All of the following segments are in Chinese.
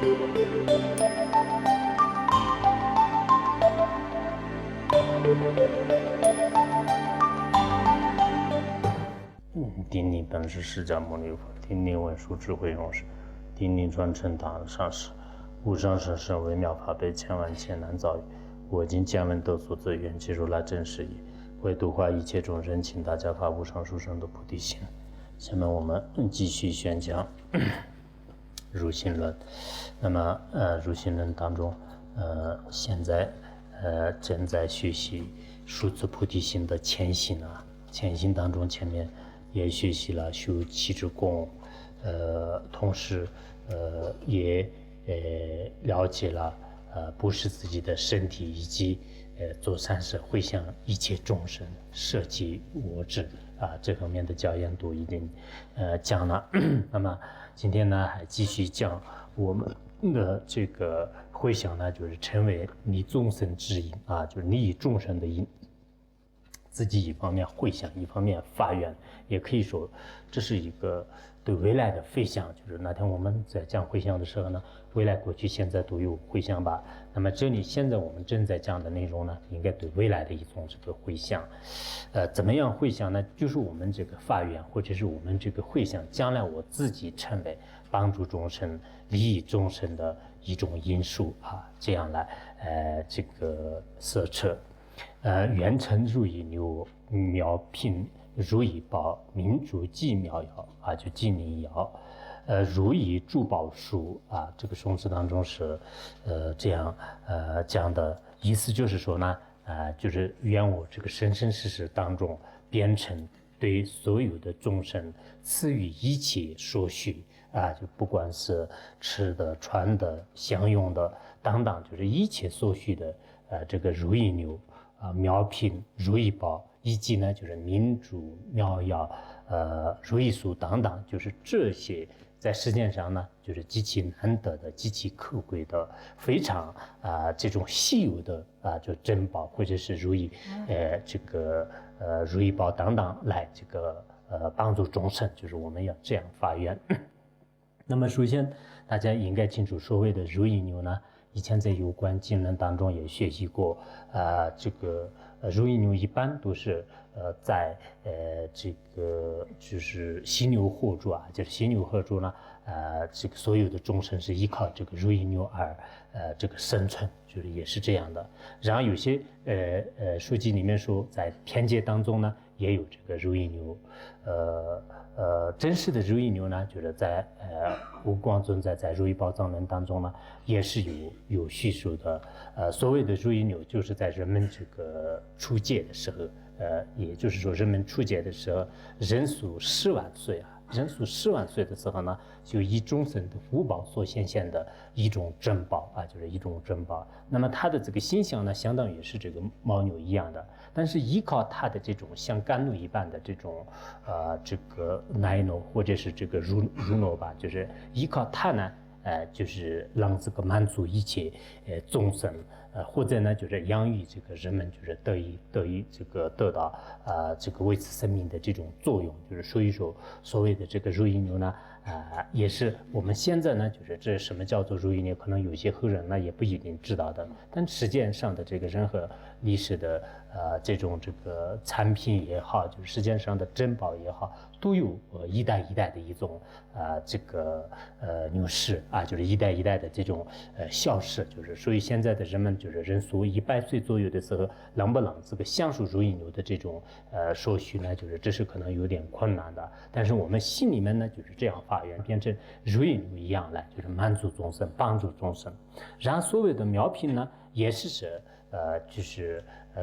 顶礼本师释迦牟尼佛，顶礼文殊智慧勇士，顶礼传承大德上师，无上甚深微妙法辈，千万千难遭遇。我今见闻得所则愿其如来真实义，为度化一切众生，请大家发无上殊胜的菩提心。下面我们继续宣讲入心论。那么入心论当中，现在正在学习数字菩提心的前行啊。前行当中，前面也学习了修七支供，同时也了解了不是自己的身体，以及做善事会向一切众生，舍己我执啊，这方面的教言都已经讲了。那么今天呢，还继续讲我们的这个会想呢，就是成为你众生之因啊，就是你以众生的因。自己一方面会想，一方面发愿，也可以说这是一个对未来的回向。就是那天我们在讲回向的时候呢，未来、过去、现在都有回向吧。那么这里现在我们正在讲的内容呢，应该对未来的一种这个回向。怎么样回向呢？就是我们这个发愿，或者是我们这个回向，将来我自己成为帮助众生、利益众生的一种因素啊，这样来这个摄持。元成如意牛苗品如意宝民主寂苗瑶啊，就寂灵瑶。如意珠宝书啊，这个宋词当中是这样讲的，意思就是说呢，就是愿我这个生生世世当中变成对所有的众生赐予一切所需啊，就不管是吃的、穿的、享用的等等，就是一切所需的这个如意牛。苗品如意宝，以及呢就是民主苗药如意树等等，就是这些在世界上呢就是极其难得的、极其可贵的、非常这种稀有的就珍宝，或者是如意这个如意宝等等来这个帮助众生，就是我们要这样发愿。那么首先大家应该清楚，所谓的如意牛呢，以前在有关经论当中也学习过，这个如意牛一般都是在这个就是犀牛贺主啊，就是犀牛贺主呢，这个所有的众生是依靠这个如意牛而这个生存，就是也是这样的。然后有些书籍里面说，在天界当中呢，也有这个如意牛，真实的如意牛呢，就是在无光尊在如意宝藏论当中呢，也是有叙述的。所谓的如意牛，就是在人们这个出界的时候，也就是说人们出界的时候，人属10万岁啊。人属10万岁的时候呢，就以众生的福报所显现的一种珍宝啊，就是一种珍宝。那么它的这个形象呢，相当于是这个牦牛一样的，但是依靠它的这种像甘露一般的这种这个奶酪或者是这个乳酪吧，就是依靠它呢。就是让这个满足一切众生，或者呢，就是养育这个人们，就是得以这个得到这个维持生命的这种作用。就是所以说，所谓的这个如意牛呢，也是我们现在呢，就是这什么叫做如意牛，可能有些后人呢也不一定知道的。但实践上的这个任何历史的这种这个产品也好，就是世界上的珍宝也好，都有一代一代的一种这个牛市啊，就是一代一代的这种消逝，就是所以现在的人们就是人属100岁左右的时候，能不能这个享受如意牛的这种所需呢？就是这是可能有点困难的，但是我们心里面呢就是这样发愿，变成如意牛一样来，就是满足众生，帮助众生。然后所谓的苗品呢，也是就是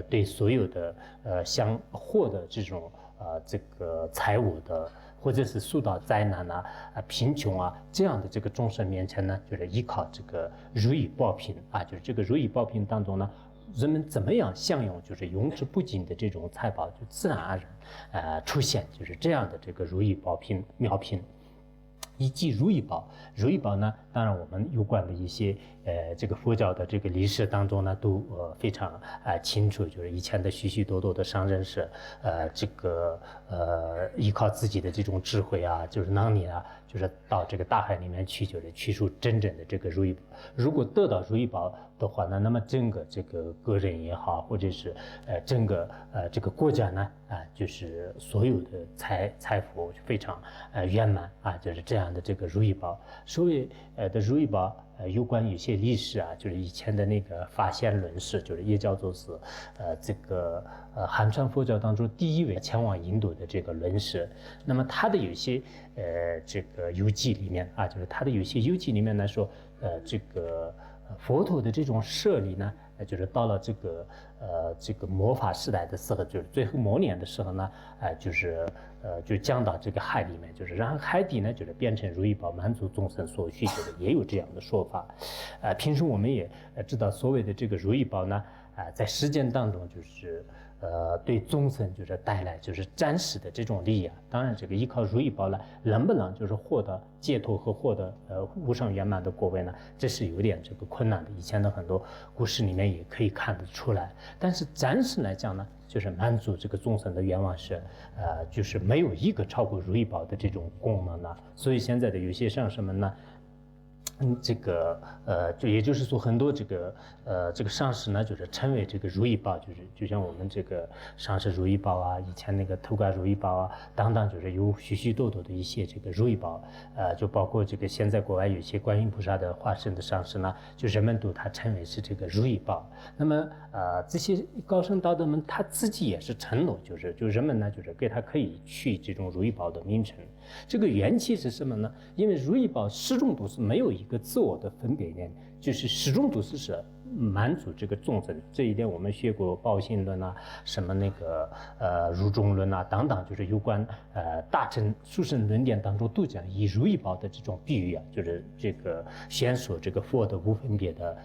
对所有的想获得这种这个财物的，或者是受到灾难贫穷这样的这个众生面前呢，就是依靠这个如意宝品啊，就是这个如意宝品当中呢，人们怎么样享用就是永之不尽的这种财宝，就自然而然出现，就是这样的这个如意宝品苗品。以及如意宝，如意宝呢，当然我们有关的一些这个佛教的这个历史当中呢，都非常清楚，就是以前的许许多多的商人是这个依靠自己的这种智慧就是能力就是到这个大海里面去，就是取出真正的这个如意宝。如果得到如意宝的话呢，那么整个这个个人也好，或者是整个这个国家呢就是所有的财富非常圆满就是这样的这个如意宝。所谓的如意宝有关一些历史就是以前的那个法显论师，就是也叫做是这个汉传佛教当中第一位前往印度的这个论师。那么他的有些这个游记里面就是他的有些游记里面来说这个佛陀的这种舍利呢，就是到了这个末法时代的时候，就是最后末年的时候呢，就降到这个海里面，就是让海底呢就是变成如意宝，满足众生所需，就是也有这样的说法。平时我们也知道，所谓的这个如意宝呢，在实践当中就是对众生就是带来就是暂时的这种利益当然，这个依靠如意宝呢，能不能就是获得解脱和获得无上圆满的果位呢？这是有点这个困难的。以前的很多故事里面也可以看得出来。但是暂时来讲呢，就是满足这个众生的愿望是就是没有一个超过如意宝的这种功能呢。所以现在的有些上师们呢，这个就也就是说，很多这个上师呢，就是称为这个如意宝，就像我们这个上师如意宝以前那个头盖如意宝等等，就是有许许多多的一些这个如意宝，就包括这个现在国外有些观音菩萨的化身的上师呢，就人们都他称为是这个如意宝。那么这些高僧大德们他自己也是承诺，就人们呢，就是给他可以取这种如意宝的名称。这个缘起是什么呢？因为如意宝始终都是没有一个自我的分别念，就是始终都是满足这个众生。这一点我们学过报性论什么那个如中论等等，就是有关大乘殊胜论点当中都讲以如意宝的这种比喻就是这个显说这个佛的无分别的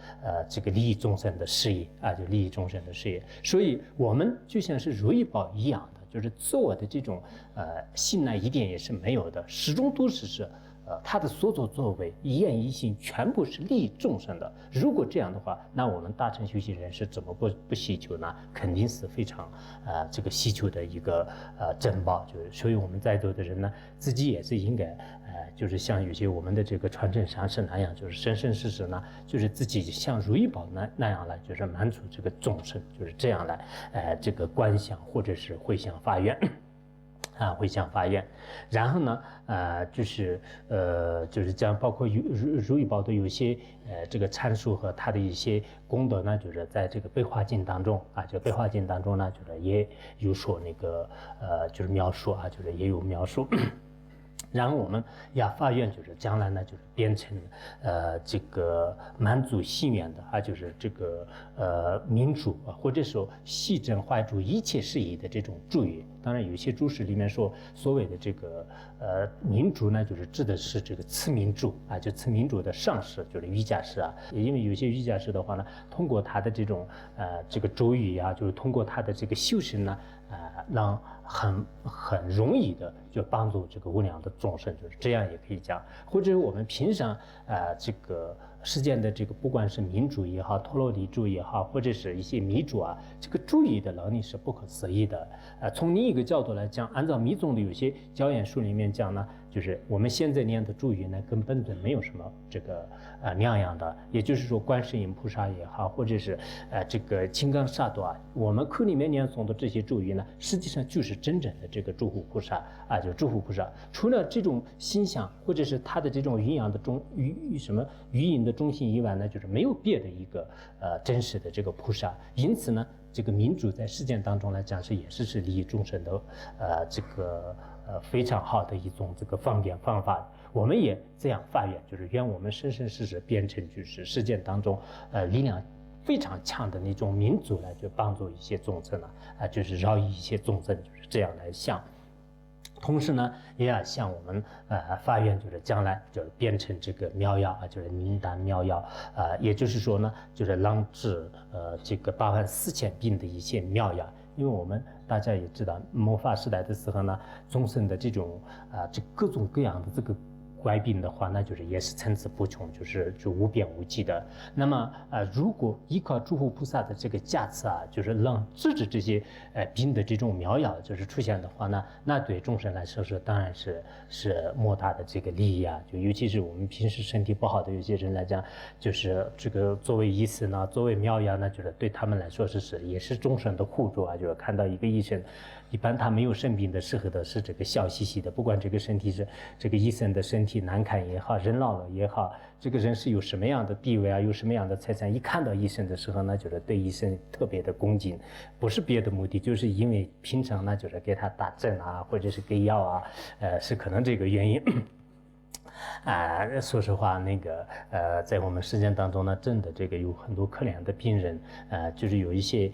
这个利益众生的事业就利益众生的事业。所以我们就像是如意宝一样的，就是自我的这种心呢一点也是没有的，始终都是他的所作作为一言一行全部是利益众生的。如果这样的话，那我们大乘修行人是怎么不希求呢？肯定是非常这个希求的一个珍宝。就是所以我们在座的人呢，自己也是应该就是像有些我们的这个传承上师那样，就是生生世世呢，就是自己像如意宝那样来，就是满足这个众生，就是这样来这个观想或者是回向发愿。回向发愿，然后呢，就是这样，包括如意宝的有些这个阐述和它的一些功德呢，就是在这个悲华经当中就悲华经当中呢，就是也有说那个就是描述就是也有描述。然后我们要发愿，就是将来呢，就是变成这个满足心愿的就是这个民主或者说细正怀主一切事宜的这种助业。当然，有些注释里面说，所谓的这个民主呢，就是指的是这个次民主就次民主的上师，就是瑜伽师因为有些瑜伽师的话呢，通过他的这种这个咒语就是通过他的这个修行呢，让很容易的就帮助这个无量的众生，就是这样也可以讲。或者我们平常这个实践的这个，不管是民主也好，陀罗尼主也好，或者是一些密主这个注意的能力是不可思议的。从另一个角度来讲，按照密宗的有些教言书里面讲呢，就是我们现在念的注语呢，跟本尊没有什么这个两样的。也就是说，观世音菩萨也好，或者是这个金刚萨埵我们课里面念诵的这些注语呢，实际上就是真正的这个诸护菩萨就诸护菩萨。除了这种心想或者是他的这种云养的语音的中心以外呢，就是没有别的一个真实的这个菩萨。因此呢，这个民主在实践当中来讲也是利益众生的这个非常好的一种这个方便方法。我们也这样发愿，就是愿我们生生世世变成就是实践当中力量非常强的那种民族来，就帮助一些众生就是饶益一些众生，就是这样来想。同时呢，也要向我们发愿，就是将来就是变成这个妙药就是灵丹妙药也就是说呢，就是能治这个84000病的一些妙药。因为我们大家也知道，末法时代的时候呢，众生的这种这各种各样的这个怪病的话，那就是也是层出不穷，就无边无际的。那么如果依靠诸佛菩萨的这个加持啊，就是让制止这些病的这种苗药就是出现的话呢，那对众生来说当然是莫大的这个利益啊。就尤其是我们平时身体不好的有些人来讲，就是这个作为医生呢，作为苗药呢，就是对他们来说也是众生的互助啊。就是看到一个医生，一般他没有生病的时候的是这个笑嘻嘻的，不管这个身体是这个医生的身体难看也好，人老了也好，这个人是有什么样的地位啊，有什么样的财产，一看到医生的时候呢，就是对医生特别的恭敬，不是别的目的，就是因为平常呢就是给他打针啊，或者是给药啊，是可能这个原因。说实话，在我们实践当中呢，真的这个有很多可怜的病人，就是有一些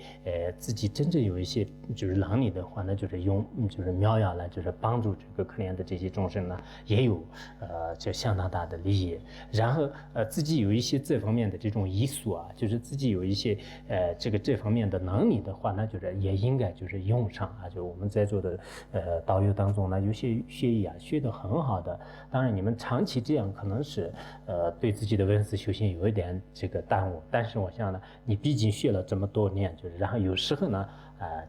自己真正有一些就是能力的话呢，就是用就是苗药来就是帮助这个可怜的这些众生呢，也有就相当大的利益。然后自己有一些这方面的这种医术啊，就是自己有一些这方面的能力的话呢，就是也应该就是用上啊。就我们在座的导游当中呢，有些学医啊学得很好的，当然你们长期这样可能是对自己的文思修行有一点这个耽误，但是我想呢，你毕竟学了这么多年，就是然后有时候呢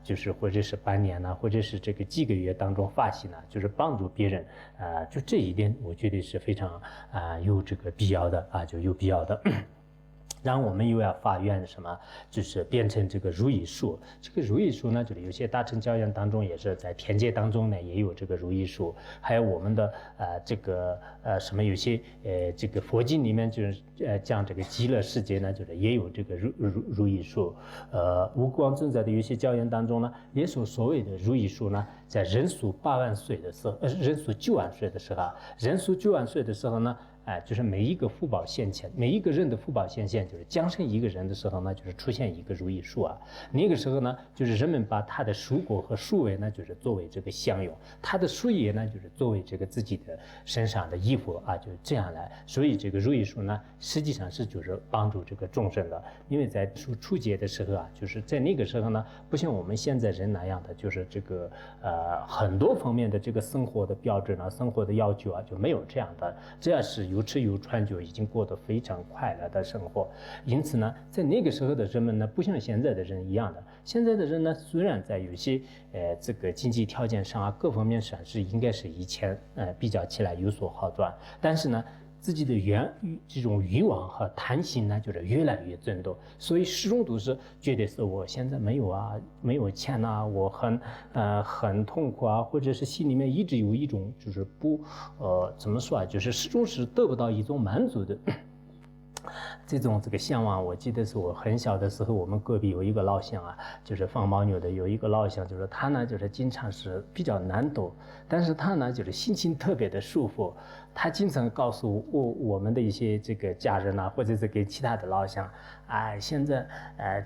就是或者是半年呢，或者是这个几个月当中发心呢，就是帮助别人就这一点我觉得是非常有这个必要的啊，就有必要的。然后我们又要发愿什么，就是变成这个如意树。这个如意树呢，就是有些大乘教言当中也是在天界当中呢也有这个如意树，还有我们的什么有些这个佛经里面就是讲这个极乐世界呢，就是也有这个如意树。无光正在的有些教言当中呢，也说所谓的如意树呢，在人数8万岁的时候，人数9万岁的时候，人数9万岁的时候呢。就是每一个福报现前，每一个人的福报现就是降生一个人的时候呢，就是出现一个如意树啊。那个时候呢，就是人们把它的树果和树尾呢，就是作为这个香用，它的树叶呢，就是作为这个自己的身上的衣服啊，就是这样来。所以这个如意树呢，实际上是就是帮助这个众生的，因为在初阶的时候啊，就是在那个时候呢，不像我们现在人那样的，就是这个很多方面的这个生活的标准啊，生活的要求啊，就没有这样的，这样是有吃有穿，就已经过得非常快乐的生活。因此呢，在那个时候的人们呢，不像现在的人一样的。现在的人呢，虽然在有些这个经济条件上啊，各方面上是应该是以前比较起来有所好转，但是呢，自己的这种欲望和贪心呢，就是越来越增多，所以始终都是觉得是我现在没有钱啊，我很痛苦啊，或者是心里面一直有一种就是怎么说啊，就是始终是得不到一种满足的。这个向往，我记得是我很小的时候，我们隔壁有一个老乡啊，就是放牦牛的，有一个老乡，就是他呢，就是经常是比较难懂，但是他呢，就是心情特别的舒服。他经常告诉我们的一些这个家人啊，或者是给其他的老乡，现在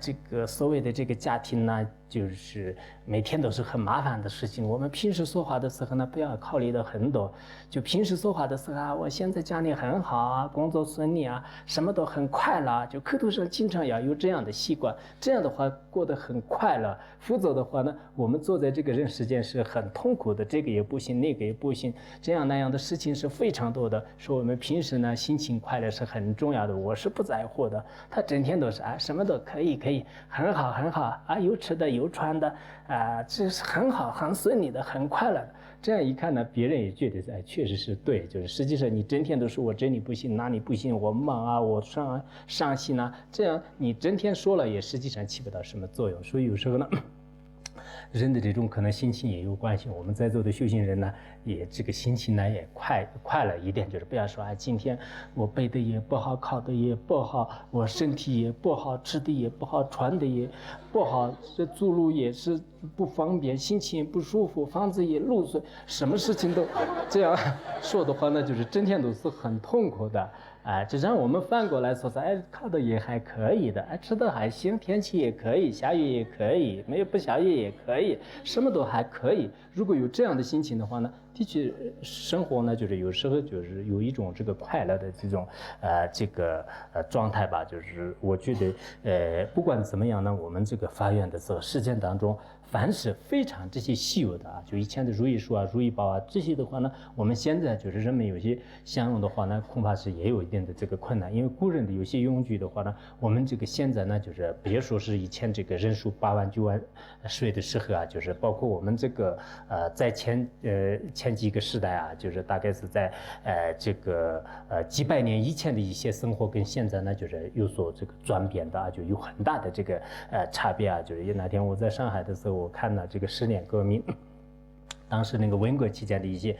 这个所谓的这个家庭呢，就是每天都是很麻烦的事情。我们平时说话的时候呢，不要考虑的很多，就平时说话的时候啊，我现在家里很好啊，工作顺利啊，什么都很快乐，就口头上经常要有这样的习惯，这样的话过得很快乐。否则的话呢，我们坐在这个人世间是很痛苦的，这个也不行，那个也不行，这样那样的事情是非常多的。说我们平时呢，心情快乐是很重要的，我是不在乎的。他整天都是什么都可以，很好啊，有吃的有穿的这是很好，很顺利的，很快乐的。这样一看呢，别人也觉得确实是对，就是实际上你整天都说我这里不行，哪里不行，我忙啊，我伤心啊，这样你整天说了也实际上起不到什么作用。所以有时候呢，人的这种可能心情也有关系。我们在座的修行人呢，也这个心情呢也快乐一点，就是不要说今天我背的也不好，考的也不好，我身体也不好，吃的也不好，穿的也不好，这走路也是不方便，心情也不舒服，房子也漏水，什么事情都这样说的话呢，就是整天都是很痛苦的。就让我们反过来说考的也还可以的，吃的还行，天气也可以，下雨也可以，没有不下雨也可以，什么都还可以。如果有这样的心情的话呢，的确生活呢，就是有时候就是有一种这个快乐的这种状态吧。就是我觉得不管怎么样呢，我们这个发愿的时候，实践当中凡是非常这些稀有的啊，就以前的如意树啊、如意宝啊这些的话呢，我们现在就是人们有些享用的话呢，恐怕是也有一定的这个困难，因为古人的有些用具的话呢，我们这个现在呢，就是别说是以前这个人数8万9万岁的时候啊，就是包括我们这个在前几个时代啊，就是大概是在这个几百年以前的一些生活跟现在呢，就是有所这个转变的啊，就有很大的这个差别啊。就是那天我在上海的时候，我看了这个10年革命。当时那个文革期间的一些，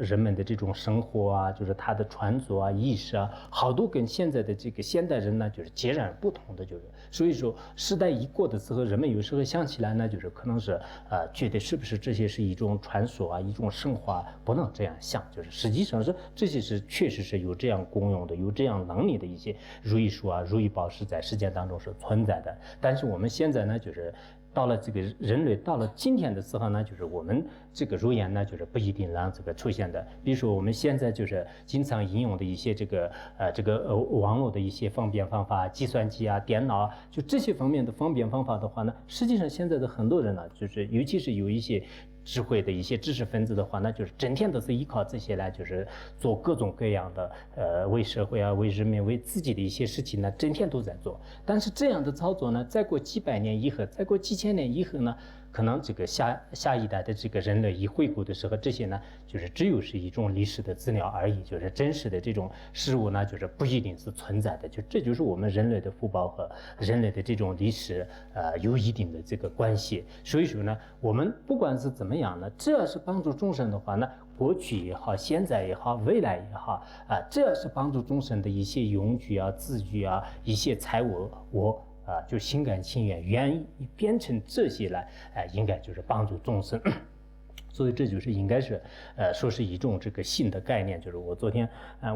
人们的这种生活啊，就是他的穿着啊、意识啊，好多跟现在的这个现代人呢，就是截然不同的，就是所以说时代一过的时候，人们有时候想起来呢，就是可能是觉得是不是这些是一种传说啊，一种神话，不能这样想，就是实际上是这些是确实是有这样功用的，有这样能力的一些如意树啊、如意宝是在实践当中是存在的，但是我们现在呢，就是到了这个人类到了今天的时候呢，就是我们这个如言呢，就是不一定让这个出现的。比如说我们现在就是经常应用的一些网络的一些方便方法，计算机啊、电脑啊，就这些方面的方便方法的话呢，实际上现在的很多人呢，就是尤其是有一些智慧的一些知识分子的话，那就是整天都是依靠这些来，就是做各种各样的为社会啊、为人民、为自己的一些事情呢，整天都在做。但是这样的操作呢，再过几百年以后，再过几千年以后呢，可能这个下一代的这个人类一回顾的时候，这些呢，就是只有是一种历史的资料而已，就是真实的这种事物呢，就是不一定是存在的。就这就是我们人类的福报和人类的这种历史有一定的这个关系。所以说呢，我们不管是怎么样呢，只要是帮助众生的话呢，过去也好，现在也好，未来也好只要是帮助众生的一些用具啊、字句啊、一些财物，就心甘情愿愿意变成这些来，应该就是帮助众生。所以这就是应该是，说是一种这个新的概念。就是我昨天，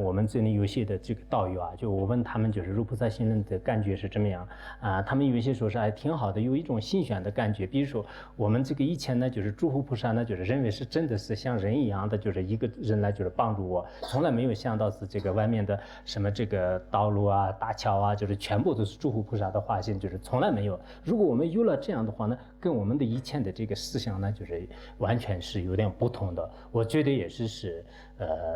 我们这里有些的这个道友啊，就我问他们，就是入菩萨行人的感觉是怎么样啊？他们有一些说是还挺好的，有一种新鲜的感觉。比如说我们这个以前呢，就是诸佛菩萨呢，就是认为是真的是像人一样的，就是一个人来就是帮助我，从来没有想到是这个外面的什么这个道路啊、大桥啊，就是全部都是诸佛菩萨的化身，就是从来没有。如果我们有了这样的话呢，跟我们的以前的这个思想呢，就是完全是有点不同的。我觉得也是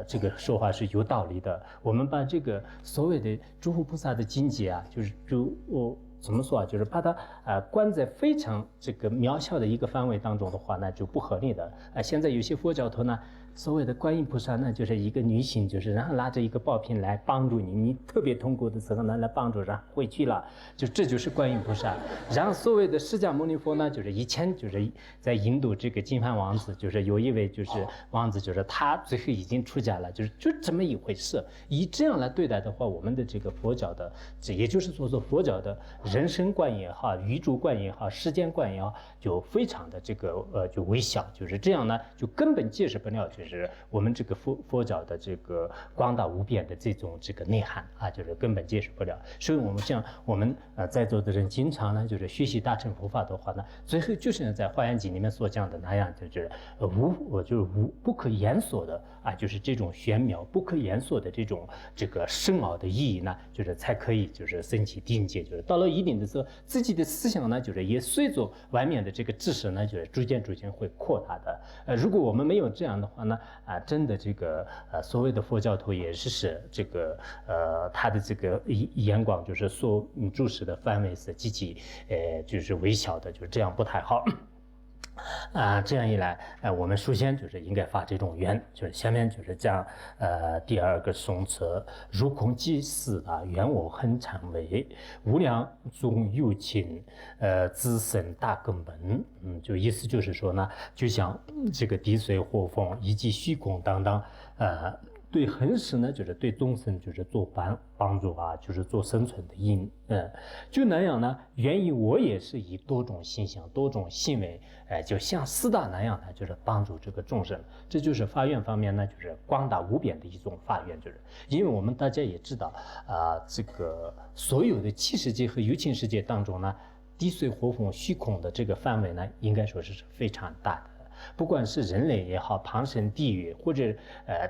这个说话是有道理的。我们把这个所谓的诸佛菩萨的境界啊，怎么说啊？就是把它关在非常这个渺小的一个范围当中的话，那就不合理的。现在有些佛教徒呢，所谓的观音菩萨呢，就是一个女性，就是然后拿着一个宝瓶来帮助你，你特别痛苦的时候呢，来帮助，然后回去了，这就是观音菩萨。然后所谓的释迦牟尼佛呢，就是以前就是在印度这个金饭王子，就是有一位就是王子，就是他最后已经出家了，就这么一回事。以这样来对待的话，我们的这个佛教的，也就是说佛教的人生观也好，宇宙观也好，时间观也好，就非常的这个就微小，就是这样呢，就根本解释不了，就是我们这个佛教的这个广大无边的这种这个内涵啊，就是根本解释不了。所以我们像我们在座的人经常呢，就是学习大乘佛法的话呢，最后就是在《华严经》里面所讲的那样，就是不可言说的啊，就是这种玄妙不可言说的这个深奥的意义呢，就是才可以就是升起定界，就是到了一定的时候，自己的思想呢，就是也随着外面的这个知识呢，就是逐渐会扩大的。如果我们没有这样的话呢，真的这个所谓的佛教徒也是这个他的这个眼光就是所注视的范围是极其就是微小的，就是这样不太好。这样一来，我们首先就是应该发这种愿，就是下面就是讲第二个颂词，如空即思啊，愿我恒常为无量众有情，自生大根本。就意思就是说呢，就像这个地水火风以及虚空等等，对恒时呢，就是对众生就是做帮助啊，就是做生存的因，就那样呢，愿意我也是以多种心想、多种行为，就像四大那样呢，就是帮助这个众生。这就是发愿方面呢，就是广大无边的一种发愿，就是因为我们大家也知道这个所有的七世界和有情世界当中呢，地水火风虚空的这个范围呢，应该说是非常大的。不管是人类也好，旁生地狱或者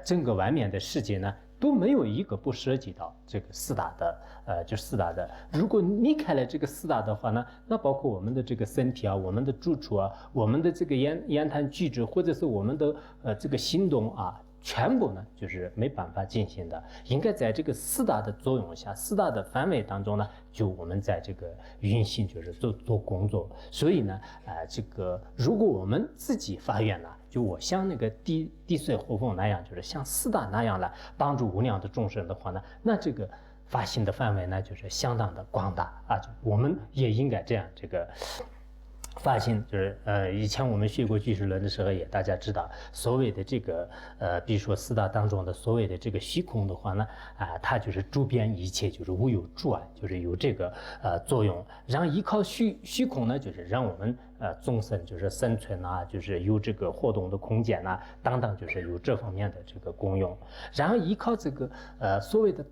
整个外面的世界呢，都没有一个不涉及到这个四大的，就是四大的。如果离开了这个四大的话呢，那包括我们的这个身体啊，我们的住处啊，我们的这个言谈举止，或者是我们的这个行动啊。全部呢就是没办法进行的，应该在这个四大的作用下，四大的范围当中呢，就我们在这个运行，就是做工作。所以呢，这个如果我们自己发愿了，就我像那个地水火风那样，就是像四大那样来帮助无量的众生的话呢，那这个发心的范围呢，就是相当的广大啊。就我们也应该这样这个。发心就是以前我们学过俱舍论的时候，也大家知道，所谓的这个比如说四大当中的所谓的这个虚空的话呢，它就是周边一切就是无有诸碍，就是有这个作用。然后依靠虚空呢，就是让我们众生就是生存啊，就是有这个活动的空间啊，等等，就是有这方面的这个功用。然后依靠这个所谓的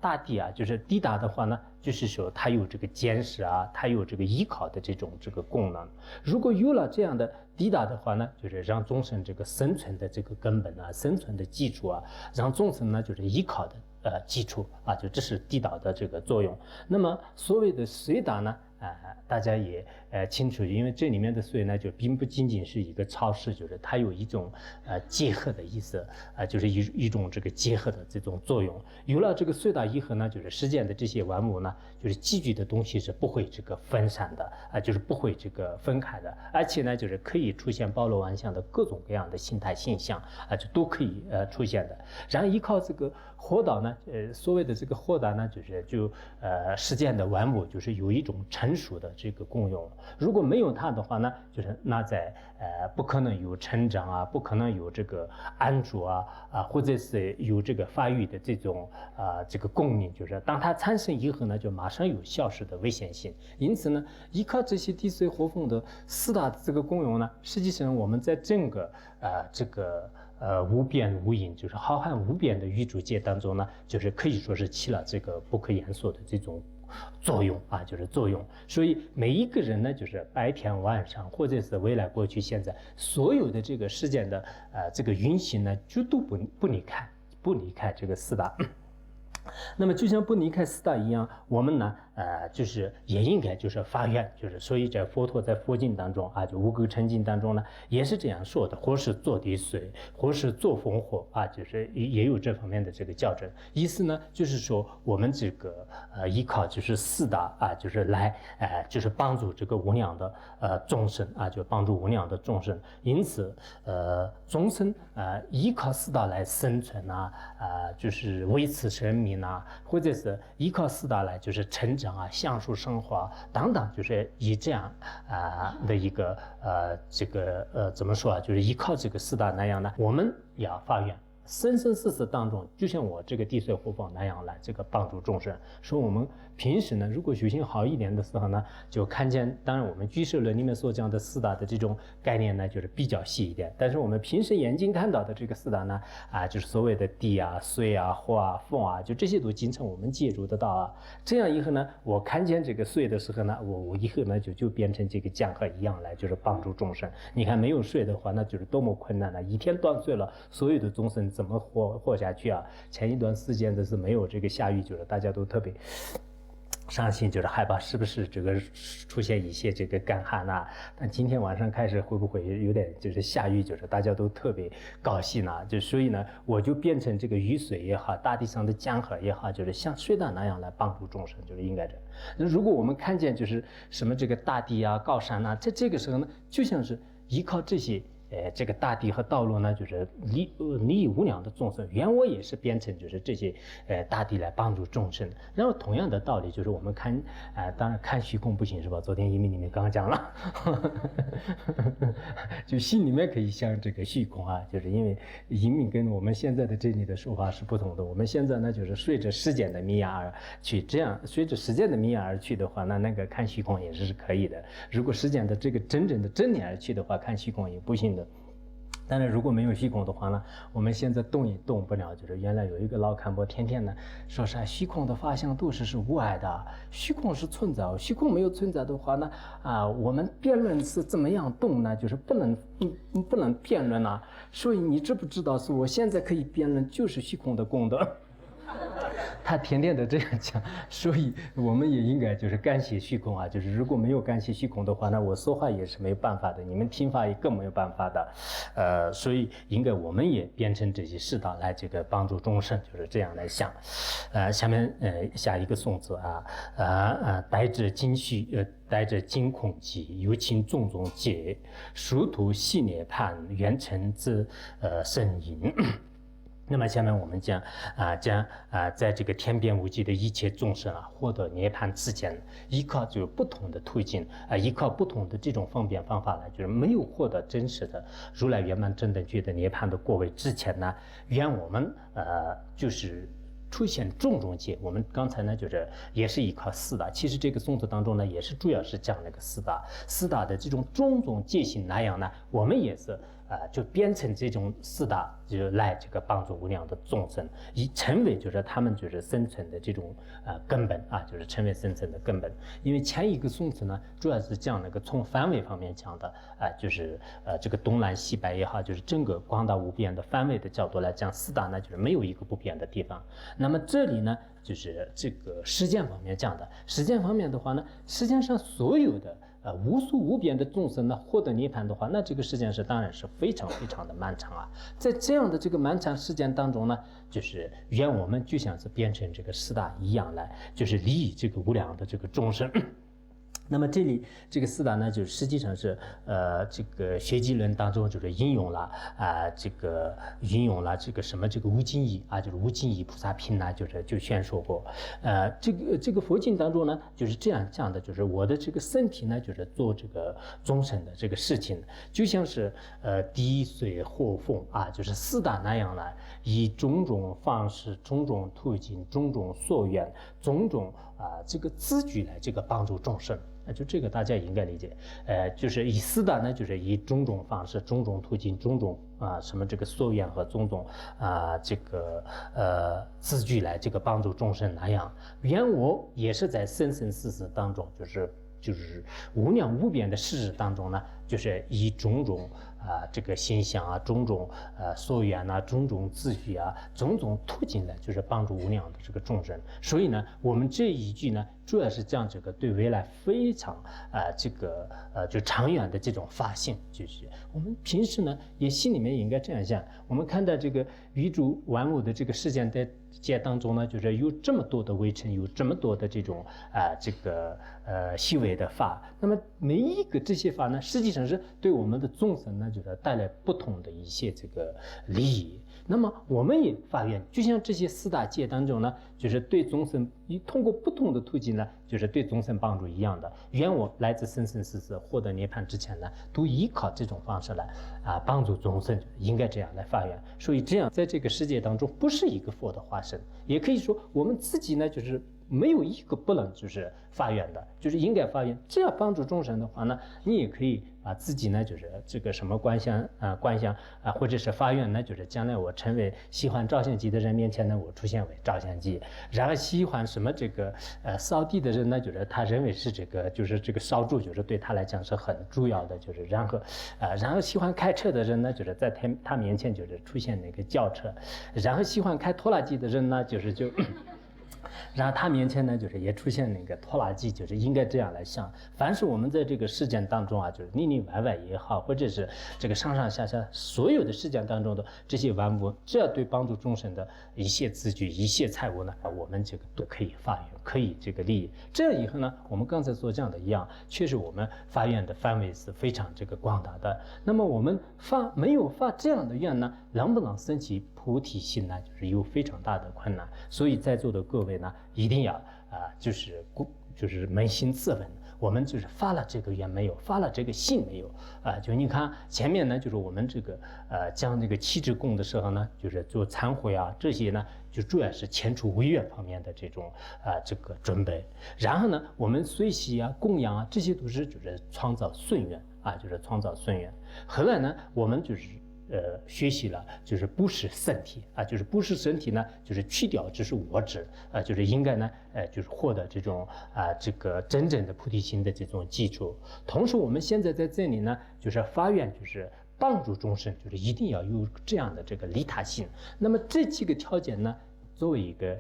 大地啊，就是地大的话呢，就是说它有这个监视啊，它有这个依靠的这个功能。如果有了这样的地大的话呢，就是让众生这个生存的这个根本啊，生存的基础啊，让众生呢就是依靠的基础啊，就这是地大的这个作用。那么所谓的水大呢？大家也清楚，因为这里面的水呢，就并不仅仅是一个超市，就是它有一种结合的意思就是一种这个结合的这种作用。有了这个水大以后呢，就是世间的这些万物呢，就是积聚的东西是不会这个分散的就是不会这个分开的，而且呢，就是可以出现包罗万象的各种各样的形态现象就都可以出现的。然后依靠这个火导呢，所谓的这个火导呢，就是世间的万物就是有一种成熟的这个功用。如果没有它的话呢，就是那在不可能有成长啊，不可能有这个安住或者是有这个发育的这种这个功能，就是当它产生以后呢，就马上有消失的危险性。因此呢，依靠这些地水火风的四大这个功用呢，实际上我们在整个这个无边无垠，就是浩瀚无边的宇宙界当中呢，就是可以说是起了这个不可言说的这种作用就是作用。所以每一个人呢，就是白天晚上，或者是未来过去现在，所有的这个世间的这个运行呢，就都不离开这个四大。那么就像不离开四大一样，我们呢，就是也应该就是发愿，就是所以在佛陀在佛经当中就无垢成经当中呢，也是这样说的，或是做地水，或是做风火就是也有这方面的这个校正。意思呢，就是说我们这个依靠就是四大就是来就是帮助这个无量的众生就帮助无量的众生。因此众生依靠四大来生存就是维持生命或者是依靠四大来就是成长享受生活等等，就是以这样的一个这个怎么说就是依靠这个四大那样呢，我们也要发愿。生生世世当中，就像我这个地水火风那样来这个帮助众生。说我们平时呢，如果修行好一点的时候呢，就看见，当然我们俱舍论里面所讲的四大的这种概念呢，就是比较细一点。但是我们平时眼睛看到的这个四大呢，就是所谓的地水火风就这些都经常我们接触得到这样以后呢，我看见这个水的时候呢，我以后呢就变成这个江河一样来，就是帮助众生。你看没有水的话，那就是多么困难一天断水了，所有的众生怎么活下去前一段时间的是没有这个下雨，就是大家都特别伤心，就是害怕是不是这个出现一些这个干旱但今天晚上开始会不会有点就是下雨，就是大家都特别高兴就所以呢，我就变成这个雨水也好，大地上的江河也好，就是像水大那样来帮助众生，就是应该这样。如果我们看见就是什么这个大地高山在这个时候呢，就像是依靠这些这个大地和道路呢，就是利无量的众生，原我也是变成就是这些大地来帮助众生。然后同样的道理，就是我们看当然看虚空不行是吧？昨天音频里面刚刚讲了，就心里面可以想这个虚空就是因为音频跟我们现在的这里的说法是不同的。我们现在呢，就是随着时间的弥亚而去，这样随着时间的弥亚而去的话，那个看虚空也是可以的。如果时间的这个真正的真理而去的话，看虚空也不行的。但是如果没有虚空的话呢，我们现在动也动不了。就是原来有一个老看播天天呢说是虚空的法相都是无碍的，虚空是存在，虚空没有存在的话呢我们辩论是怎么样动呢？就是不能辩论所以你知不知道是我现在可以辩论就是虚空的功德他天天都这样讲，所以我们也应该就是感谢虚空啊，就是如果没有感谢虚空的话，那我说话也是没有办法的，你们听法也更没有办法的，所以应该我们也变成这些世道来这个帮助众生，就是这样来想。下面下一个颂词啊，带着金须带着金空际，有情种种劫，殊途系涅槃，愿成自圣因。那么下面我们讲在这个天边无际的一切众生啊，获得涅槃之前，依靠就有不同的途径依靠不同的这种方便方法来，就是没有获得真实的如来圆满正等觉的涅槃的果位之前呢，愿我们就是出现种种劫。我们刚才呢就是也是依靠四大，其实这个颂词当中呢也是主要是讲那个四大的这种种种戒行那样呢，我们也是就变成这种四大，就来这个帮助无量的众生，以成为就是他们就是生存的这种根本就是成为生存的根本。因为前一个颂词呢，主要是讲那个从范围方面讲的就是这个东南西北也好，就是整个广大无边的范围的角度来讲，四大呢就是没有一个不变的地方。那么这里呢，就是这个时间方面讲的，时间方面的话呢，实际上所有的无数无边的众生呢，获得涅槃的话，那这个时间是当然是非常非常的漫长啊。在这样的这个漫长时间当中呢，就是愿我们就像是变成这个四大一样来，就是利益这个无量的这个众生。那么这里这个四大呢，就实际上是这个学集论当中就是引用了这个什么这个无尽意就是无尽意菩萨品呢，就宣说过，这个佛经当中呢就是这样讲的，就是我的这个身体呢就是做这个众生的这个事情，就像是滴水火风就是四大那样来，以种种方式、种种途径、种种所愿、种种这个资具来这个帮助众生。就这个大家应该理解，就是以四大呢，就是以种种方式、种种途径、种种什么这个所愿和种种这个资具来这个帮助众生那样，愿我也是在生生世世当中，就是无量无边的世事当中呢，就是以种种这个现象种种所缘种种秩序种种途径来，就是帮助无量的这个众生。所以呢，我们这一句呢，主要是讲这个对未来非常这个就长远的这种发心，就是我们平时呢也心里面应该这样想。我们看到这个宇宙万物的这个事件界当中呢，就是有这么多的微尘，有这么多的这种这个细微的法，那么每一个这些法呢，实际上是对我们的众生呢，就是带来不同的一些这个利益。那么我们也发愿，就像这些四大界当中呢，就是对众生通过不同的途径呢，就是对众生帮助一样的。愿我来自生生世世获得涅槃之前呢，都依靠这种方式来帮助众生，应该这样来发愿。所以这样在这个世界当中，不是一个佛的化身，也可以说我们自己呢，就是没有一个不能就是发愿的，就是应该发愿。这样帮助众生的话呢，你也可以把自己呢，就是这个什么观想或者是发愿呢，就是将来我成为喜欢照相机的人面前呢，我出现为照相机。然后喜欢什么这个扫地的人呢，就是他认为是这个就是这个扫帚，就是对他来讲是很重要的，就是然后喜欢开车的人呢，就是在他面前就是出现那个轿车。然后喜欢开拖拉机的人呢，然后他面前呢，就是也出现那个拖拉机，就是应该这样来想。凡是我们在这个事件当中就是里里外外也好，或者是这个上上下下所有的事件当中的这些万物，只要对帮助众生的一切资具、一切财物呢，我们这个都可以发愿，可以这个利益。这样以后呢，我们刚才所讲的一样，确实我们发愿的范围是非常这个广大的。那么我们没有发这样的愿呢，能不能升起菩提心呢，就是有非常大的困难。所以在座的各位呢，一定要就是扪心自问，我们就是发了这个愿没有，发了这个心没有就你看前面呢，就是我们这个讲这个七支供的时候呢，就是做忏悔这些呢，就主要是前除违愿方面的这种这个准备。然后呢，我们随喜供养这些都是就是创造顺愿就是创造顺愿。后来呢，我们就是学习了，就是不是身体就是不是身体呢，就是去掉只是我执就是应该呢就是获得这种这个真正的菩提心的这种基础。同时我们现在在这里呢，就是发愿，就是帮助众生，就是一定要有这样的这个利他心。那么这几个条件呢，作为一个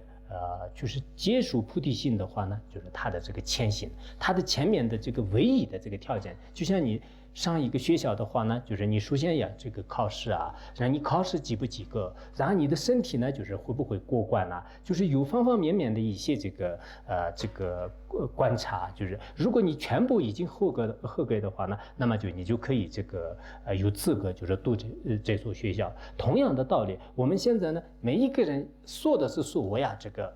就是结束菩提心的话呢，就是它的这个前行，它的前面的这个唯一的这个条件，就像你上一个学校的话呢，就是你首先要这个考试啊，然后你考试及不及格，然后你的身体呢，就是会不会过关啊，就是有方方面面的一些这个观察，就是如果你全部已经合格的话呢，那么你就可以这个有资格就是读这所学校。同样的道理，我们现在呢，每一个人说的是说我要这个。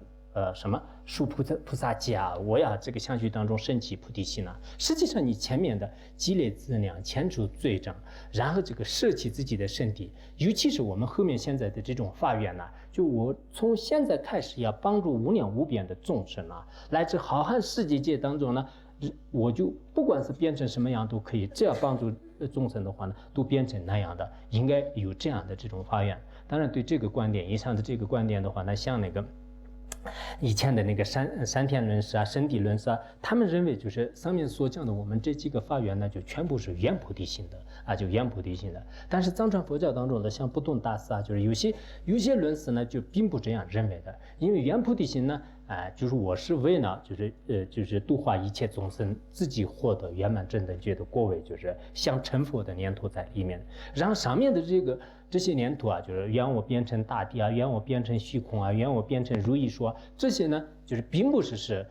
什么树菩萨戒啊，我要这个相续当中升起菩提心啊。实际上，你前面的积累资粮、前除罪障，然后这个舍弃自己的身体，尤其是我们后面现在的这种发愿呢，就我从现在开始要帮助无量无边的众生啊，来自浩瀚世界当中呢，我就不管是变成什么样都可以，只要帮助众生的话呢，都变成那样的，应该有这样的这种发愿。当然，对这个观点，以上的这个观点的话呢，像那个。以前的那个三天论师啊、身体论师啊，他们认为就是上面所讲的，我们这几个发愿呢，就全部是圆菩提心的啊，就圆菩提心的。但是藏传佛教当中的像不动大师啊，就是有些论师呢，就并不这样认为的，因为圆菩提心呢，就是我是为了就是度化一切众生，自己获得圆满正等觉的果位，就是像成佛的念头在里面。然后上面的这些念头啊，就是愿我变成大地啊，愿我变成虚空啊，愿我变成如意说，这些呢，就是并不是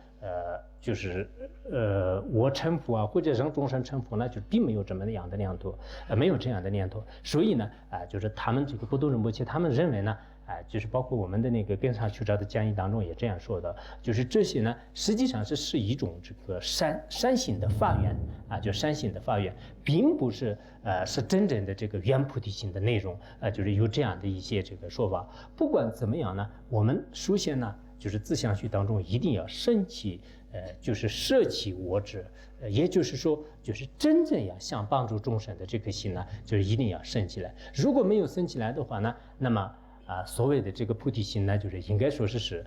我成佛啊，或者让众生成佛呢，就并没有这么样的念头，没有这样的念头。所以呢，就是他们这个不动仁波切，他们认为呢，就是包括我们的那个跟上去照的讲义当中也这样说的，就是这些呢，实际上是一种这个善行的发愿啊，就善行的发愿，并不是是真正的这个圆菩提心的内容，就是有这样的一些这个说法。不管怎么样呢，我们首先呢，就是自相续当中一定要升起，就是摄起我执，也就是说，就是真正要想帮助众生的这颗心呢，就是一定要升起来。如果没有升起来的话呢，那么所谓的这个菩提心呢，就是应该说是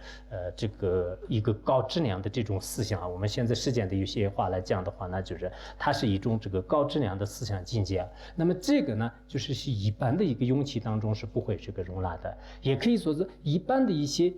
这个一个高质量的这种思想啊。我们现在世间的有些话来讲的话呢，就是它是一种这个高质量的思想境界啊。那么这个呢，就是一般的一个用气当中是不会这个容纳的，也可以说是一般的一些。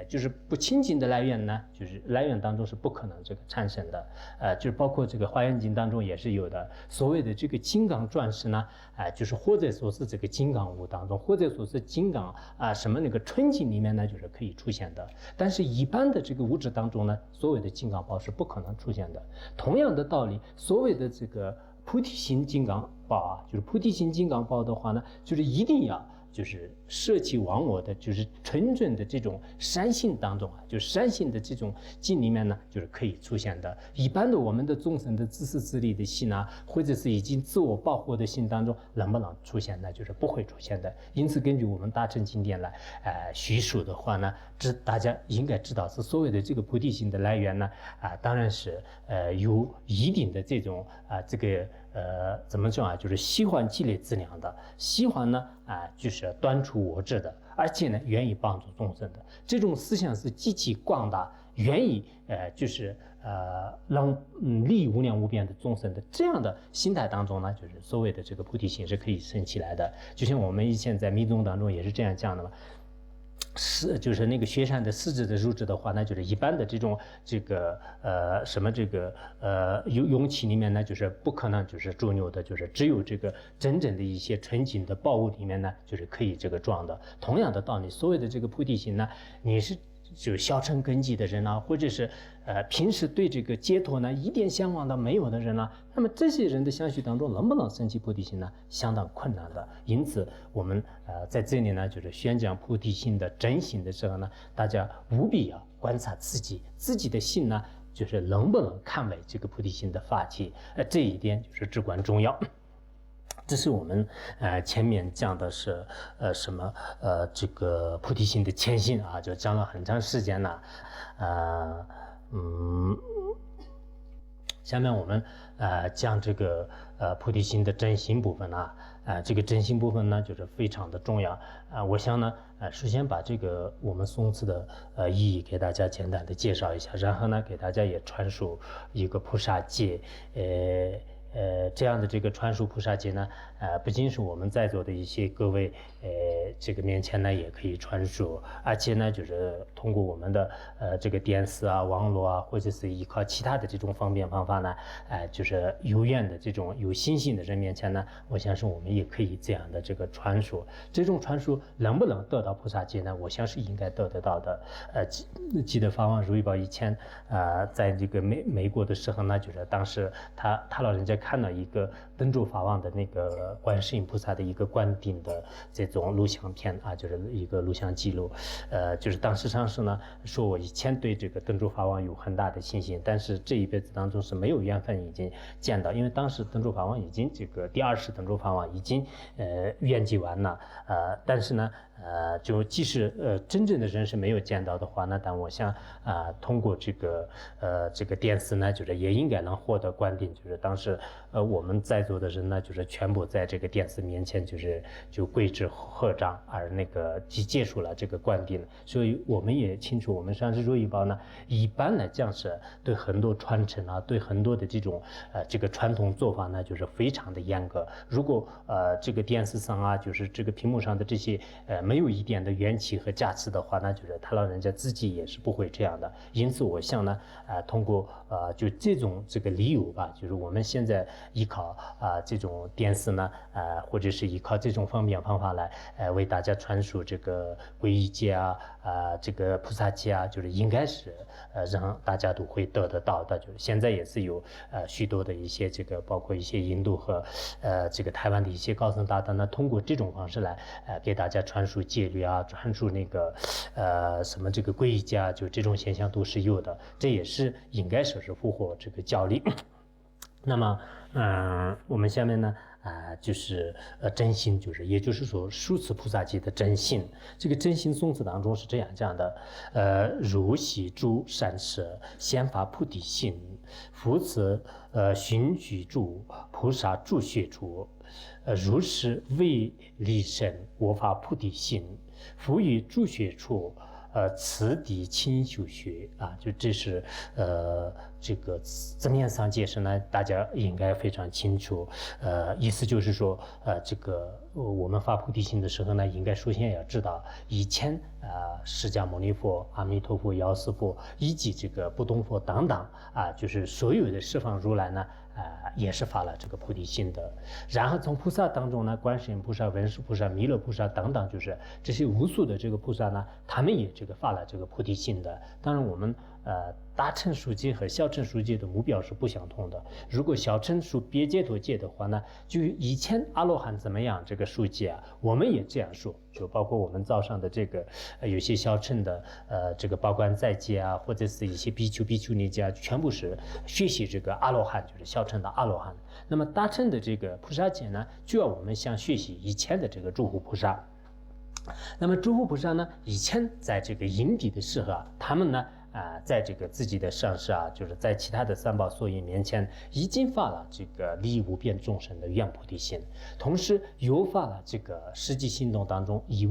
就是不清净的来源呢，就是来源当中是不可能这个产生的，就是包括这个《华严经》当中也是有的。所谓的这个金刚转世呢，就是或者说是这个金刚物当中，或者说是金刚什么那个春境里面呢，就是可以出现的。但是一般的这个物质当中呢，所谓的金刚宝是不可能出现的。同样的道理，所谓的这个菩提心金刚宝啊，就是菩提心金刚宝的话呢，就是一定要。就是摄起忘我的，就是纯正的这种善性当中啊，就是善性的这种境里面呢，就是可以出现的。一般的我们的众生的自私自利的心啊，或者是已经自我保护的心当中，能不能出现呢？就是不会出现的。因此，根据我们大乘经典来叙述的话呢，大家应该知道是所谓的这个菩提心的来源呢，当然是有一定的这种这个怎么讲啊？就是喜欢积累资粮的，喜欢呢就是断除我执的，而且呢愿意帮助众生的这种思想是极其广大，愿意就是让利益无量无边的众生的这样的心态当中呢，就是所谓的这个菩提心是可以升起来的。就像我们以前在密宗当中也是这样讲的嘛。就是那个雪山的四智的入智的话，那就是一般的这种勇气里面呢，就是不可能就是注入的，就是只有这个真正的一些纯净的宝物里面呢，就是可以这个装的。同样的道理，所谓的这个菩提心呢，你是就小乘根基的人啊，或者是平时对这个解脱呢一点向往都没有的人啊，那么这些人的相续当中能不能升起菩提心呢？相当困难的。因此我们在这里呢，就是宣讲菩提心的真心的时候呢，大家务必要观察自己的心呢，就是能不能看为这个菩提心的法器，这一点就是至关重要。这是我们前面讲的是这个菩提心的前行啊，就讲了很长时间了，下面我们讲这个菩提心的真心部分啊，这个真心部分呢就是非常的重要我想呢首先把这个我们诵词的意义给大家简单的介绍一下，然后呢给大家也传授一个菩萨戒这样的这个传输菩萨戒呢，不仅是我们在座的一些各位这个面前呢也可以传输，而且呢就是通过我们的这个电视啊、网络啊，或者是依靠其他的这种方便方法呢，就是有缘的这种有信心的人面前呢，我相信我们也可以这样的这个传输。这种传输能不能得到菩萨戒呢？我相信应该得到的。记得法王如意宝以前在这个美国的时候呢，就是当时他老人家看到一个登州法王的那个观世音菩萨的一个灌顶的这种录像片啊，就是一个录像记录。就是当时上是呢，说我以前对这个登州法王有很大的信心，但是这一辈子当中是没有缘分已经见到，因为当时登州法王已经这个第二世登州法王已经圆寂完了，但是呢就即使真正的人是没有见到的话呢，但我想通过这个电视呢，就是也应该能获得灌顶，就是当时我们在座的人呢，就是全部在这个电视面前就跪至合掌，而那个结束了这个灌顶。所以我们也清楚，我们上师如意宝呢，一般来讲是对很多传承啊，对很多的这种这个传统做法呢，就是非常的严格。如果这个电视上啊，就是这个屏幕上的这些没有一点的缘起和加持的话，那就是他老人家自己也是不会这样的。因此我想呢，通过就这个理由吧，就是我们现在依靠这种电视呢，或者是依靠这种方便方法来为大家传输这个皈依戒啊，这个菩萨戒啊，就是应该是让大家都会得到的。就是现在也是有许多的一些这个包括一些印度和这个台湾的一些高僧大德呢，通过这种方式来给大家传输戒律啊，传输那个什么这个皈依戒啊，就这种现象都是有的，这也是应该说是符合这个教理。那么我们下面呢就是真心，就是也就是说数次菩萨戒的真心。这个真心颂词当中是这样讲的，如喜诸善事，先发菩提心，复此寻居住菩萨住穴处，如是为利身，我发菩提心，复于住穴处此地清修学啊，就这是这个字面上解释呢，大家应该非常清楚。意思就是说，这个我们发菩提心的时候呢，应该首先要知道，以前释迦牟尼佛、阿弥陀佛、药师佛以及这个不动佛等等就是所有的十方如来呢。也是发了这个菩提心的。然后从菩萨当中呢，观世音菩萨、文殊菩萨、弥勒菩萨等等，就是这些无数的这个菩萨呢，他们也这个发了这个菩提心的。当然我们大乘书戒和小乘书戒的目标是不相同的。如果小乘书别解脱戒的话呢，就以前阿罗汉怎么样这个书戒啊，我们也这样说，就包括我们早上的这个有些小乘的这个报关在戒啊，或者是一些比丘比丘尼戒啊，全部是学习这个阿罗汉，就是小乘的阿罗汉。那么大乘的这个菩萨戒呢，就要我们想学习以前的这个诸佛菩萨。那么诸佛菩萨呢，以前在这个因地的时候他们呢在这个自己的上师就是在其他的三宝所印面前，已经发了这个利益无边众生的愿菩提心，同时又发了这个实际行动当中以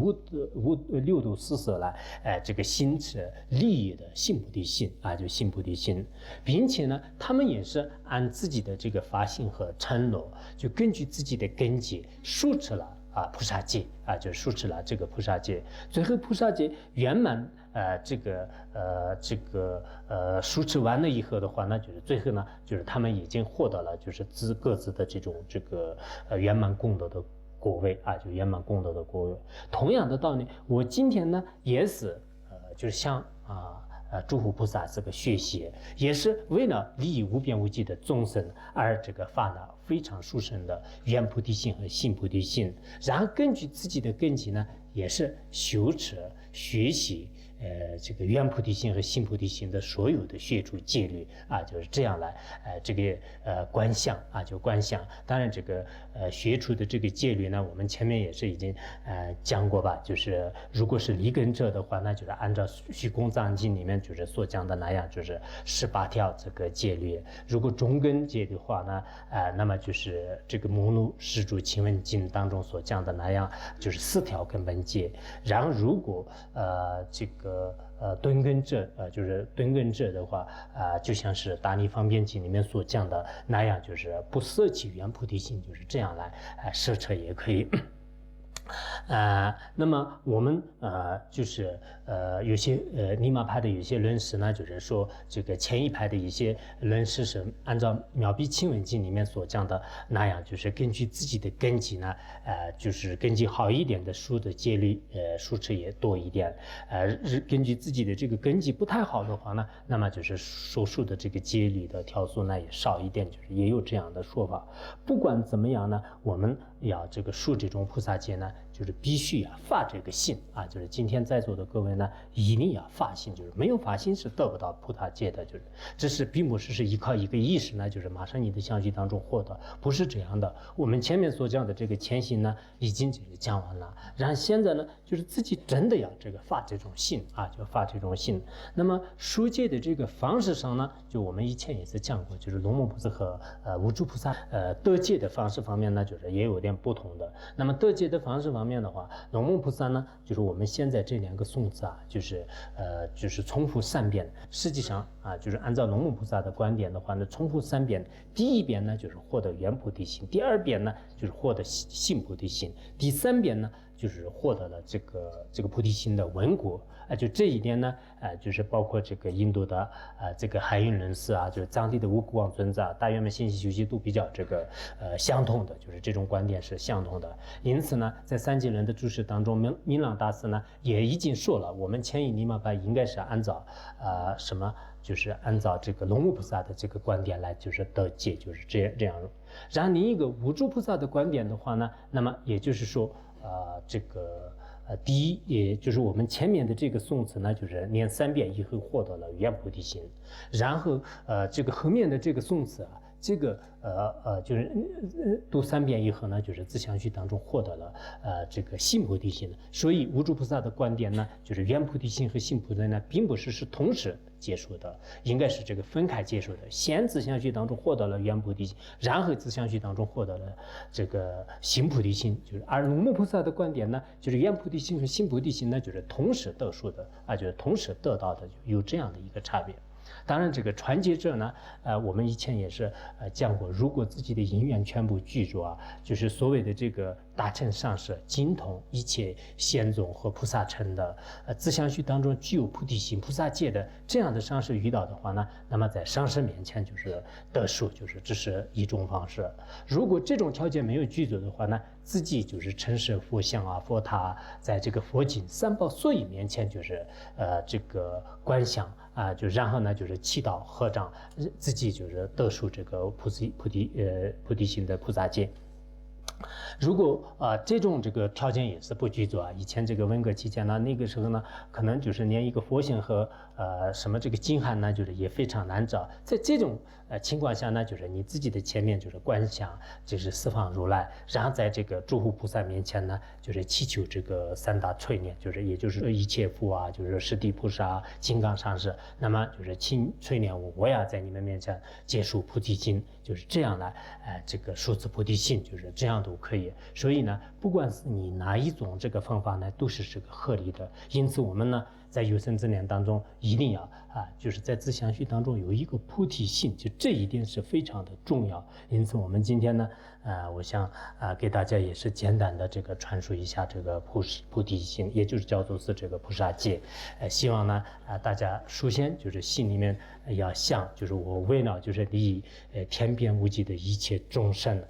六度四摄来这个行持利益的信菩提心就信菩提心，并且呢，他们也是按自己的这个发心和承诺，就根据自己的根基树持了菩萨戒就树持了这个菩萨戒，最后菩萨戒圆满树持完了以后的话呢，就是最后呢，就是他们已经获得了就是各自的这种圆满功德的果位就圆满功德的果位。同样的道理，我今天呢也是就是向诸佛菩萨这个学习，也是为了利益无边无际的众生而这个发了非常殊胜的愿菩提心和信菩提心，然后根据自己的根基呢，也是修持学习这个愿菩提心和信菩提心的所有的学处戒律就是这样来这个观想就观想。当然这个学处的这个戒律呢，我们前面也是已经讲过吧，就是如果是离根者的话，那就是按照虚空藏经里面就是所讲的那样，就是18条这个戒律。如果中根戒的话呢那么就是这个目录施主请问经当中所讲的那样，就是4条根本戒。然后如果这个敦根者，就是敦根者的话，就像是《大逆方便经》里面所讲的那样，就是不摄起原菩提心，就是这样来摄持也可以。那么我们就是有些尼玛派的有些论师呢，就是说这个前一派的一些论师是按照《妙必清文经》里面所讲的那样，就是根据自己的根基呢，就是根基好一点的书的戒律，书持也多一点，根据自己的这个根基不太好的话呢，那么就是说书的这个戒律的条数呢也少一点，就是也有这样的说法。不管怎么样呢，我们要这个述这种菩萨戒呢，就是必须发这个心啊，就是今天在座的各位呢，一定要发心，就是没有发心是得不到菩萨戒的，就是这是并不是依靠一个意识呢，就是马上你的相续当中获得，不是这样的。我们前面所讲的这个前行呢，已经就是讲完了，然后现在呢，就是自己真的要这个发这种心啊，就发这种心。那么书戒的这个方式上呢，就我们以前也是讲过，就是龙母菩萨和无著菩萨得戒的方式方面呢，就是也有点不同的。那么得戒的方式方面的话，龙母菩萨呢，就是我们现在这2个颂词啊，就是重复3遍。实际上啊，就是按照龙母菩萨的观点的话呢，重复3遍。第1遍呢，就是获得原菩提心；第2遍呢，就是获得性菩提心；第3遍呢，就是获得了这个菩提心的稳果。就这一点呢，就是包括这个印度的这个海运论师啊，就是藏地的无苦王尊者、大圆满信息修习都比较这个相同的，就是这种观点是相同的。因此呢，在三结论的注释当中，明朗大师呢也已经说了，我们前一尼玛派应该是按照什么，就是按照这个龙母菩萨的这个观点来，就是得戒，就是这样。然后另一个无著菩萨的观点的话呢，那么也就是说，这个。第一，也就是我们前面的这个颂词呢，就是念3遍以后获得了原菩提心，然后这个后面的这个颂词啊，这个就是读3遍以后呢，就是自相续当中获得了这个性菩提心。所以无著菩萨的观点呢，就是原菩提心和性菩提呢，并不是同时结束的，应该是这个分开结束的。先自相续当中获得了原菩提心，然后自相续当中获得了这个性菩提心。就是而龙母菩萨的观点呢，就是原菩提心和性菩提心呢，就是同时得数的啊，就是同时得到的，有这样的一个差别。当然，这个传接者呢，我们以前也是讲过，如果自己的因缘全部具足啊，就是所谓的这个大乘上师精通一切仙宗和菩萨乘的自相续当中具有菩提心、菩萨戒的这样的上师遇到的话呢，那么在上师面前就是得数，就是这是一种方式。如果这种条件没有具足的话呢，自己就是陈设佛像啊、佛塔，在这个佛经三宝所以面前就是这个观想啊，就然后呢就是祈祷合掌，自己就是得数这个菩提心的菩萨戒。如果这种这个条件也是不具足啊，以前这个文革期间呢，那个时候呢，可能就是连一个佛像和什么这个经函呢，就是也非常难找。在这种情况下呢，就是你自己的前面就是观想，就是四方如来，然后在这个诸佛菩萨面前呢，就是祈求这个3大垂念，就是也就是一切佛啊，就是释地菩萨、金刚上师，那么就是请垂念我要在你们面前结束菩提心，就是这样来这个数字菩提心，就是这样都可以。所以呢，不管是你哪一种这个方法呢，都是这个合理的。因此我们呢，在有生之年当中，一定要就是在自相续当中有一个菩提心，就这一点是非常的重要。因此我们今天呢，我想给大家也是简单的这个传述一下这个菩提心，也就是叫做是这个菩萨戒。希望呢大家首先就是心里面要想，就是我为了就是利益天边无际的一切众生，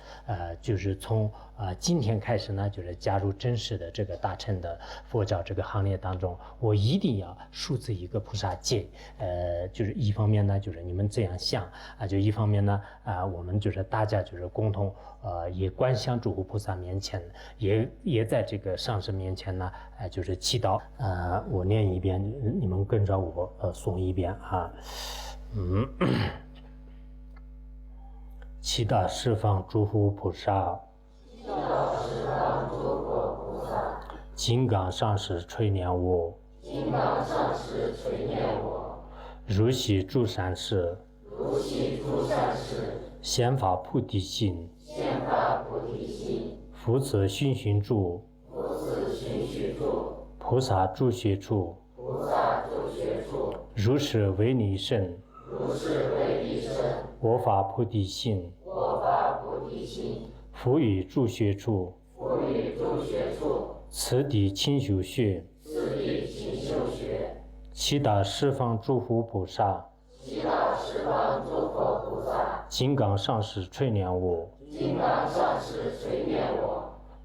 就是从今天开始呢，就是加入真实的这个大乘的佛教这个行列当中，我一定要树持一个菩萨戒。就是一方面呢，就是你们这样想就一方面呢我们就是大家就是共同也观想诸佛菩萨面前，也在这个上师面前呢就是祈祷。我念一遍，你们跟着我诵一遍啊。祈祷十方诸佛菩萨，金刚上师垂念我，如系诸善事，显发菩提心，福泽熏熏住，菩萨住学处，如是为你胜，我法菩提心，伏于诸学处，此地清修穴，七大十方诸佛菩萨，金刚上师垂念我，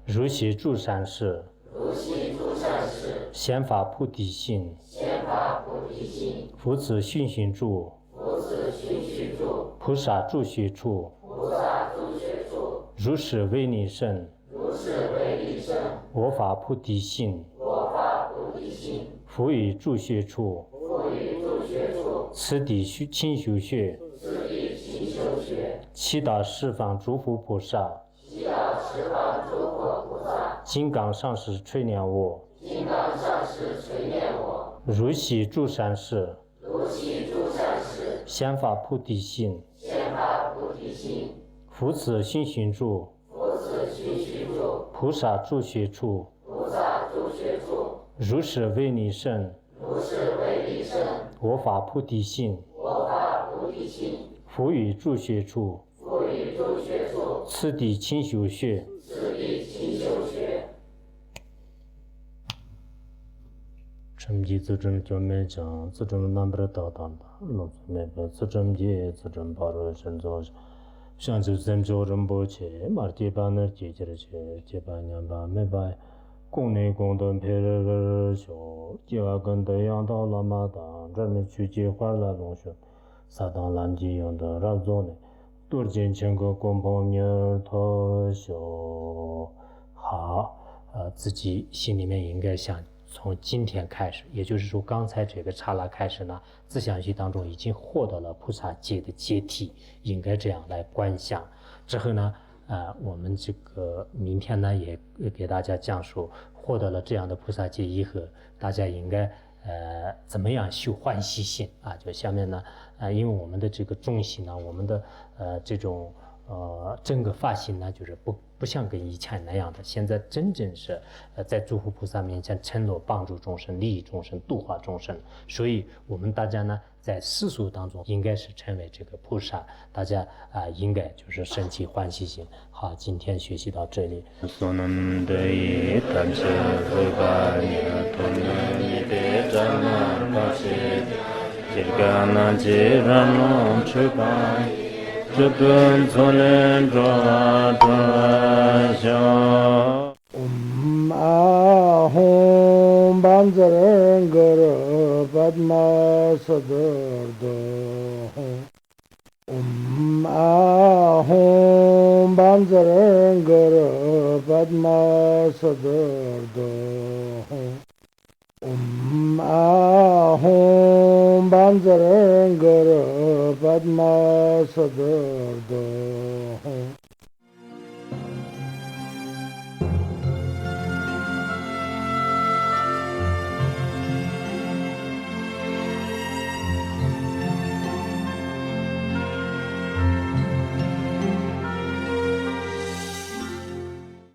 如昔诸善士，显发菩提心，复此熏熏住，菩萨住学处，如是为你胜，我法菩提心，伏于诸学处，此地清修穴，七大十方诸佛菩萨，金刚上师垂念我，如昔诸善士，显发菩提心，复此熏熏住，菩萨住学处，如是为你胜，我法菩提心，伏于诸学处，此地清修穴，첨지自证觉没讲，自证南北道当的，龙尊没白，自证界，自证八若身造，上就真就人不切，马地巴那结结的切，结巴年巴没白，公内公等配了修，结瓦跟的样道拉马当，这没去结花了龙学，撒当蓝基用的让做呢，多见千个公婆女头修，好，自己心里面应该想。从今天开始，也就是说刚才这个刹那开始呢，自相续当中已经获得了菩萨戒的阶梯，应该这样来观想。之后呢，我们这个明天呢也给大家讲述获得了这样的菩萨戒以后，大家应该怎么样修欢喜心啊？就下面呢，因为我们的这个重心呢，我们的这种整个发心呢，就是不像跟以前那样的，现在真正是在诸佛菩萨面前承诺帮助众生、利益众生、度化众生，所以我们大家呢在世俗当中应该是成为这个菩萨，大家应该就是升起欢喜心。好，今天学习到这里。ahum banzarangara padma sadardo ahum banzarangara padma sadardo ahum banzarangara padma sadardo